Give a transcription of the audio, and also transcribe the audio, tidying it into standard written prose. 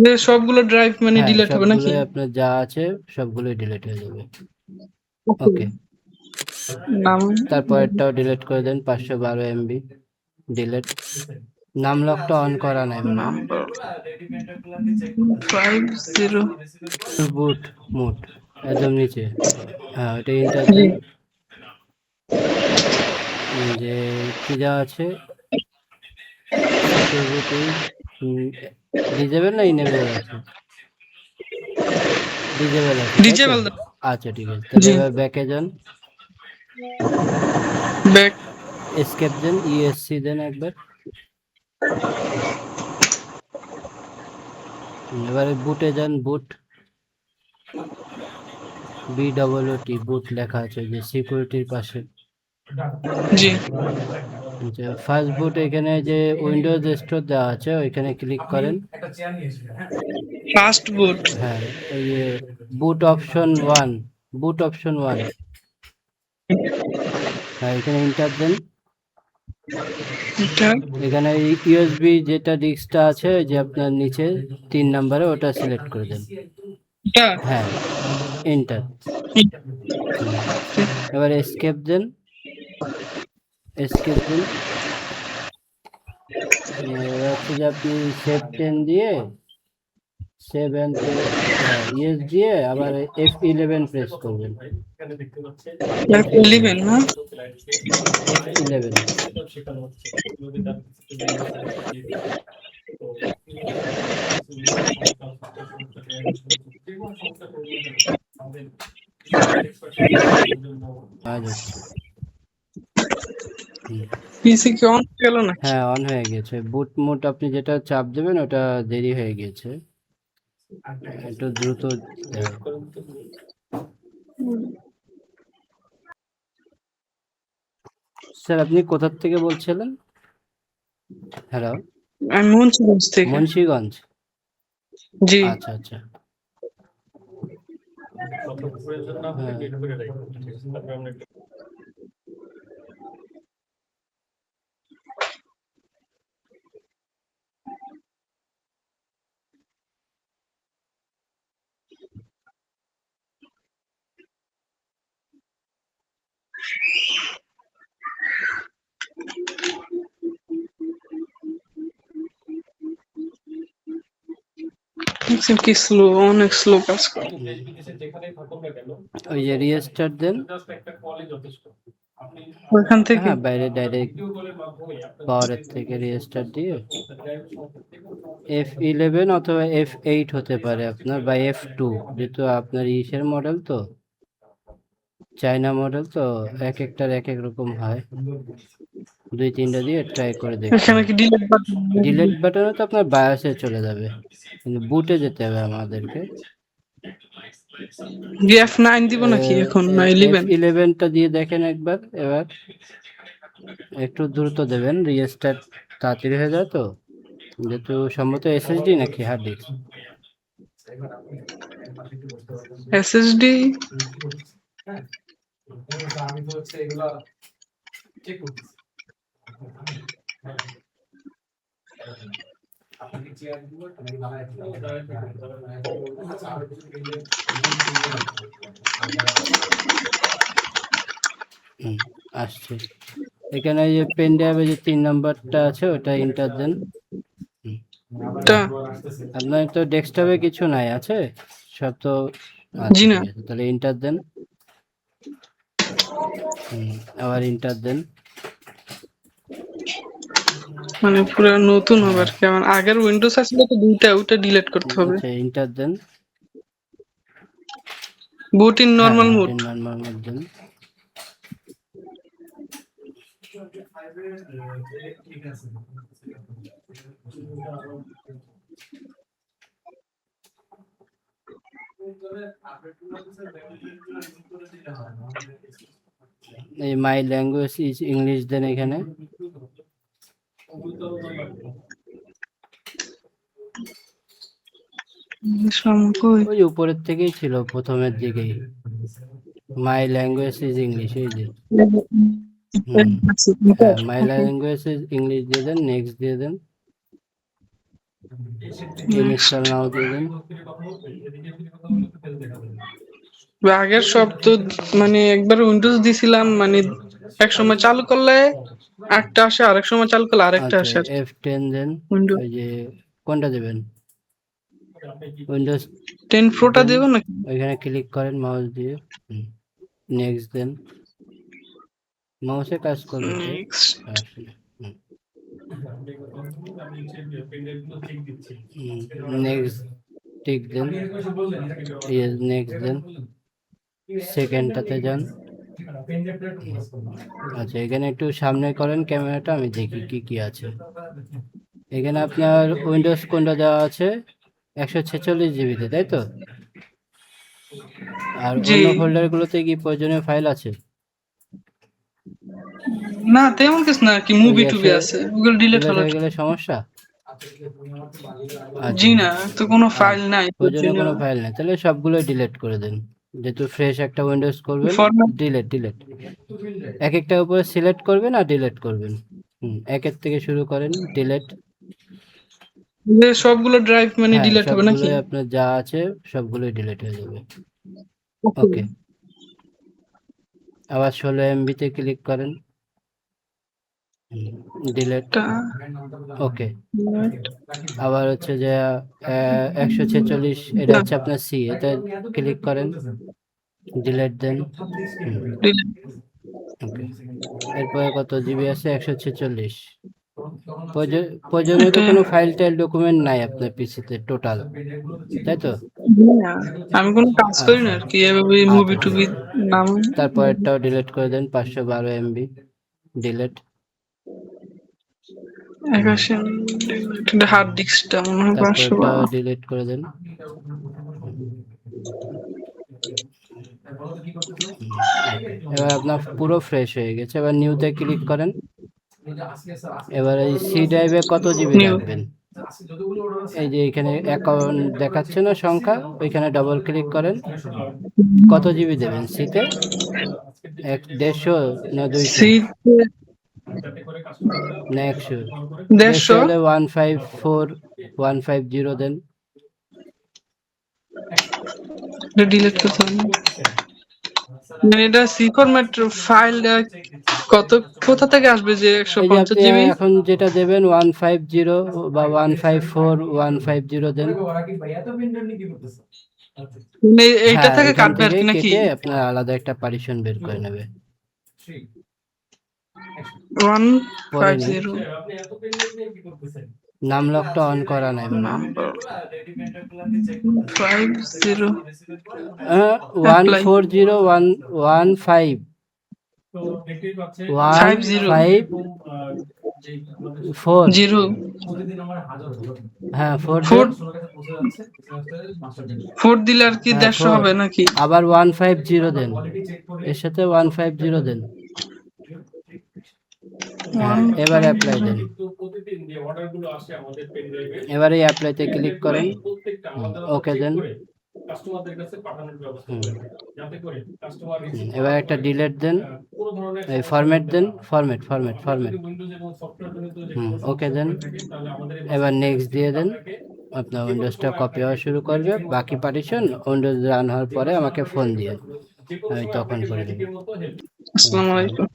যে সবগুলো ড্রাইভ মানে হ্যাঁ ডিলিট হবে নাকি? সবগুলোই আপনার যা আছে সবগুলোই ডিলিট হয়ে যাবে। ওকে। ওকে, নাম তারপরেরটাও ডিলিট করে দেন, 512 MB ডিলিট। নাম লকটা অন করা নাই মনে হয়। নাম্বার 50। বুট মুট একদম নিচে, হ্যাঁ ওটা ইন্টার জি। দেন। যে কি দেওয়া আছে সিকিউরিটি ডিজেবল না ইনেবল আছে? ডিজেবল আছে তাই তো? ডিজেবল। আচ্ছা ঠিক আছে, তাহলে জি। এবার ব্যাকে যান, ব্যাক। এসকেপ দেন, ইএসসি দেন একবার। এবারে বুটে যান, বুট BOOT বুট লেখা আছে যে সিকিউরিটির পাশে। জি। ফার্স্ট বুট এখানে যে উইন্ডোজ স্টোর দেওয়া আছে ওইখানে ক্লিক করেন। ফাস্ট বুট। হ্যাঁ ওই যে বুট অপশন 1, বুট অপশন 1, হ্যাঁ এখানে এন্টার দেন। এটা এখানে ইউএসবি যেটা ডিস্কটা আছে ওই যে আপনার নিচে 3 নম্বরে ওটা সিলেক্ট করে দেন। এটা হ্যাঁ এন্টার। এবার এসকেপ দেন, এসকেপ দেন। এবার হচ্ছে যে আপনি সেভ 10 দিয়ে সেভ এন্ড ইয়েস দিয়ে আবার F11 প্রেস করবেন। F11 না? F11। আজ হচ্ছে। পিসি কি অন হয়ে গেল নাকি? হ্যাঁ অন হয়ে গেছে, বুট মোড আপনি যেটা চাপ দেবেন ওটা দেরি হয়ে গেছে, একটু দ্রুত দেবেন। স্যার আপনি কোথা থেকে বলছিলেন? হ্যালো, আমি মুন্সিগঞ্জ থেকে। মুন্সিগঞ্জ। জি। আচ্ছা আচ্ছা। হ্যাঁ। দেখছেন কি স্লো, অনেক স্লো কাজ করে। ওই যে রিস্টার্ট দেন। ওইখান থেকে হ্যাঁ বাইরে ডাইরেক্ট পাওয়ারের থেকে রিস্টার্ট দিয়ে F11 অথবা F8 হতে পারে আপনার, বা F2, যেহেতু আপনার ইসের মডেল তো চায়না মডেল তো এক একটার এক এক রকম হয়, 2-3টা দিয়ে ট্রাই করে দেখতে এখানে হবে। কি ডিলিট বাটন? ডিলেট বাটনে তো আপনার বায়োসে চলে যাবে, কিন্তু বুটে যেতে হবে আমাদেরকে। F9 দিব নাকি এখন না 11? F11টা দিয়ে দেখেন একবার, এবার একটু দ্রুত দেবেন, রিস্টার্ট তাড়াতাড়ি হয়ে যায় তো, যেহেতু সম্ভবত SSD নাকি হার্ড ডিস্ক। SSD। আসছে। এখানে এই যে পেন ড্রাইভে যে 3 নাম্বারটা আছে ওটা এন্টার দেন। টা আপনার তো ডেস্কটপে কিছু নাই আছে সব তো? জি আচ্ছা না। ঠিক আছে, তাহলে এন্টার দেন। আবার এন্টার দেন। মানে পুরো নতুন হবে হ্যাঁ আর কি। আমার আগের উইন্ডোজ আছিল তো দুইটা, ওইটা ডিলিট করতে হবে। আচ্ছা এন্টার দেন। বুট ইন হ্যাঁ নরমাল মোড। বুটিন নর্মাল মোড দেন। এই মাই ল্যাঙ্গুয়েজ ইজ ইংলিশ দেন এখানে। কই? ওই উপরের থেকেই ছিল প্রথমের দিকেই, মাই ল্যাঙ্গুয়েজ ইজ ইংলিশ, এই যে। হুম, হ্যাঁ মাই ল্যাঙ্গুয়েজ ইজ ইংলিশ দিয়ে দেন, নেক্সট দিয়ে দেন। ইনস্টল নাও দিয়ে দেন। আগের সব তো মানে একবার উইন্ডোজ দিছিলাম, মানে এক সময় চালু করলে একটা আসে, আরেক সময় চালু করলে আরেকটা আচ্ছা আসে আর কি। F10 দেন। উইন্ডোজ ওই যে কোনটা দেবেন? উইন্ডোজ 10 প্রোটা দেন, দেবো নাকি? ওইখানে ক্লিক করেন মাউস দিয়ে, নেক্সট দেন। মাউসে কাজ করবে তো, নেক্সট। আসলে নেক্সট টিক দেন, নেক্সট দেন, সেকেন্ডটাতে যান। আচ্ছা এখানে একটু সামনে করেন ক্যামেরাটা, আমি দেখি কি কি আছে। এখানে আপনার উইন্ডোজ কোনটা দেওয়া আছে? 146 জিবিতে, তাই তো? আর জি অন্য ফোল্ডারগুলোতে কি প্রয়োজনীয় ফাইল আছে? না, তেমন কিছু না, কি ওই মুভি যে টুবি আছে, ওগুলো ডিলিট ডিলেট হলো। হয়ে গেলে সমস্যা? জি আচ্ছা না, তো কোনো আর ফাইল নাই প্রয়োজনীয় কোনো ফাইল নেই, তাহলে সবগুলোই ডিলিট করে দেন। যেহেতু ফ্রেশ একটা উইন্ডোজ করবেন, ফরম্যাট। ডিলিট ডিলিট এক একটার উপরে সিলেক্ট করবেন আর ডিলিট করবেন। একের থেকে শুরু করেন, ডিলিট। সবগুলো ড্রাইভ মানে হ্যাঁ ডিলিট হবে নাকি? সবগুলোই আপনার যা আছে সবগুলোই ডিলিট হয়ে যাবে। ওকে। ওকে, আবার 16 এমবিতে ক্লিক করেন, ডিলিট। টা ওকে, আবার হচ্ছে যে 146, এটা হচ্ছে আপনার সি, এটা ক্লিক করেন, ডিলিট দেন। delete। ওকে, এরপরে কত জিবি আছে? 146। প্রয়োজনীয় তো এটা কোনো ফাইল টাইল ডকুমেন্ট নাই আপনার পিসিতে টোটাল, তাই তো? না, আমি কোনো কাজ করি না আচ্ছা আর কি, এভাবে মুভি আচ্ছা, টুবি নাম। তারপরেরটাও ডিলিট করে দেন, 512 এমবি, ডিলিট। 81 হার্ড ডিস্কটা মনে হয় 512। তারপরেরটা ডিলিট করে দেন। এবার আপনার পুরো ফ্রেশ হয়ে গেছে, এবার নিউতে ক্লিক করেন। এবার এই সি ড্রাইভে কত জিবি নিউ রাখবেন? এই যে এখানে অ্যাকাউন্ট দেখাচ্ছে না সংখ্যা, ওইখানে ডাবল ক্লিক করেন। কত জিবি দেবেন সিতে? 150 না 200 সি না 100? 150 150। হলে 154 150 দেন। ডিলিট করতে হবে। মানে এটা সি ফরম্যাট ফাইল কত, কোথা থেকে আসবে যে এই যে 150 আপনি জিবি? এখন যেটা দেবেন 150 বা 154 150 দেন। মানে এইটা হ্যাঁ থেকে এখান কাটবে আর থেকে কি নাকি? কেটে আপনার আলাদা একটা পার্টিশন বের করে নেবে। পরে নিন, 150 নাম লকটা অন করা নাই মনে হয়। নাম্বার 50 অ্যাপ্লাই 140 154 0 হ্যাঁ 4 4 দেন। 4 দিলে আর কি হ্যাঁ 150 4, হবে নাকি? আবার 150 দেন, এর সাথে 150 দেন। হ্যাঁ এবার অ্যাপ্লাই দেন। 150 এবার এই অ্যাপ্লাইতে ক্লিক করেন, ওকে দেন। এবার একটা ডিলিট দেন, এই ফরম্যাট দেন, ফরম্যাট ফরম্যাট ফরম্যাট, ওকে দেন। এবার নেক্সট দিয়ে দেন, আপনার উইন্ডোজটা কপি হওয়া শুরু করবে। বাকি পার্টিশন উইন্ডোজ রান হওয়ার পরে আমাকে ফোন দিয়ে, আমি তখন করে দেবো। আসসালামু আলাইকুম।